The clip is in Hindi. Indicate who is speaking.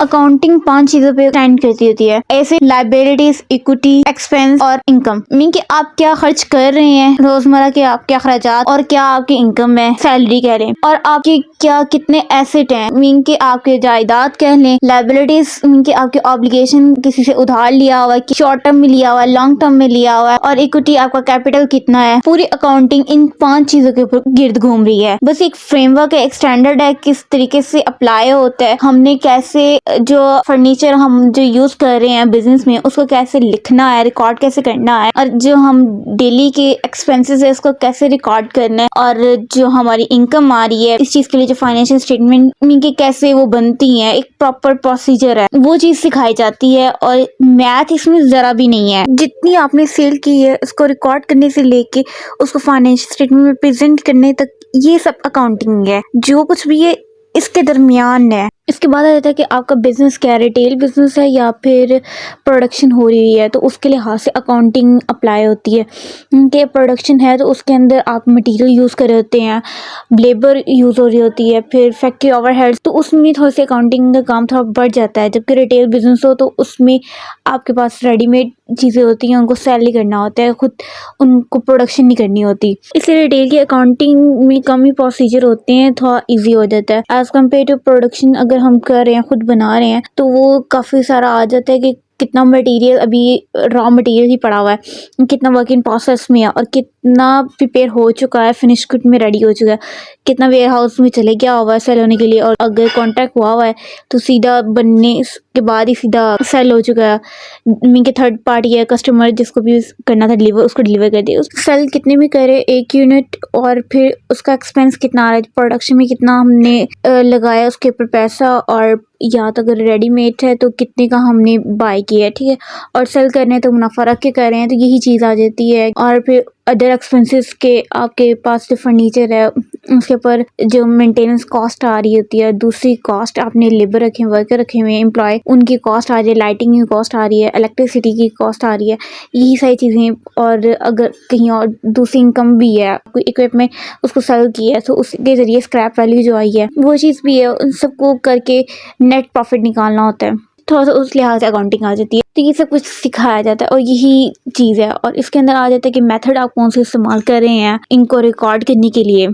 Speaker 1: अकाउंटिंग 5 चीजों पे स्टैंड करती होती है। ऐसे लाइबिलिटीज, इक्विटी, एक्सपेंस और इनकम। मीन कि आप क्या खर्च कर रहे हैं रोजमर्रा के, आपके अखराजात और क्या आपकी इनकम है, सैलरी कह लें, और आपके क्या कितने एसेट हैं, मीन कि आपके जायदाद कह लें। लाइबिलिटीज मीन कि आपके ऑब्लिगेशन, किसी से उधार लिया हुआ है, शॉर्ट टर्म में लिया हुआ है, लॉन्ग टर्म में लिया हुआ है, और इक्विटी आपका कैपिटल कितना है। पूरी अकाउंटिंग इन 5 चीजों के ऊपर गिर्द घूम रही है। बस एक फ्रेमवर्क है, एक स्टैंडर्ड है, किस तरीके से अप्लाई होता है, हमने कैसे जो फर्नीचर हम जो यूज कर रहे हैं बिजनेस में उसको कैसे लिखना है, रिकॉर्ड कैसे करना है, और जो हम डेली के एक्सपेंसेस है उसको कैसे रिकॉर्ड करना है, और जो हमारी इनकम आ रही है इस चीज के लिए जो फाइनेंशियल स्टेटमेंट की कैसे वो बनती है, एक प्रॉपर प्रोसीजर है, वो चीज सिखाई जाती है। और मैथ इसमें जरा भी नहीं है। जितनी आपने सेल की है उसको रिकॉर्ड करने से लेके उसको फाइनेंशियल स्टेटमेंट में प्रेजेंट करने तक, ये सब अकाउंटिंग है। जो कुछ भी है इसके दरमियान है। इसके बाद आ जाता है कि आपका बिजनेस क्या है, रिटेल बिजनेस है या फिर प्रोडक्शन हो रही है, तो उसके लिहाज से अकाउंटिंग अप्लाई होती है। कि प्रोडक्शन है तो उसके अंदर आप मटेरियल यूज़ कर रहे होते हैं, लेबर यूज़ हो रही होती है, फिर फैक्ट्री ओवरहेड्स, तो उसमें थोड़ी सी अकाउंटिंग का काम थोड़ा बढ़ जाता है। जबकि रिटेल बिजनेस हो तो उसमें आपके पास रेडीमेड चीज़ें होती हैं, उनको सेल नहीं करना होता है, खुद उनको प्रोडक्शन नहीं करनी होती, इसलिए रिटेल की अकाउंटिंग में कम ही प्रोसीजर होते हैं, थोड़ा ईजी हो जाता है एज़ कम्पेयर टू प्रोडक्शन। अगर हम कर रहे हैं, खुद बना रहे हैं, तो वो काफ़ी सारा आ जाता है कि कितना मटेरियल अभी रॉ मटेरियल ही पड़ा हुआ है, कितना वर्क इन प्रोसेस में है, और कितना प्रिपेयर हो चुका है, फिनिश गुड में रेडी हो चुका है, कितना वेयर हाउस में चले गया हुआ है सेल होने के लिए, और अगर कॉन्ट्रैक्ट हुआ हुआ है तो सीधा बनने के बाद ही सीधा सेल हो चुका है। मीन के थर्ड पार्टी है, कस्टमर जिसको भी करना था डिलीवर, उसको डिलीवर कर दिया। सेल कितने में करे एक यूनिट, और फिर उसका एक्सपेंस कितना आ रहा है, प्रोडक्शन में कितना हमने लगाया उसके ऊपर पैसा, और या तो अगर रेडीमेड है तो कितने का हमने बाय किया है, ठीक है, और सेल करने हैं तो मुनाफा रख के कर रहे हैं, तो यही चीज़ आ जाती है। और फिर अदर एक्सपेंसेस के आपके पास जो फर्नीचर है उसके ऊपर जो मेंटेनेंस कॉस्ट आ रही होती है, दूसरी कॉस्ट आपने लेबर रखे हैं, वर्कर रखे हुए हैं, एम्प्लॉय, उनकी कॉस्ट आ रही है, लाइटिंग की कॉस्ट आ रही है, इलेक्ट्रिसिटी की कॉस्ट आ रही है, यही सारी चीज़ें। और अगर कहीं और दूसरी इनकम भी है, कोई इक्विपमेंट उसको सेल किया है तो उसके ज़रिए स्क्रैप वैल्यू जो आई है वो चीज़ भी है, उन सबको करके नेट प्रॉफिट निकालना होता है, थोड़ा सा उस लिहाज से अकाउंटिंग आ जाती है। तो ये सब कुछ सिखाया जाता है और यही चीज़ है। और इसके अंदर आ जाता है कि मेथड आप कौन से इस्तेमाल कर रहे हैं इनको रिकॉर्ड करने के लिए।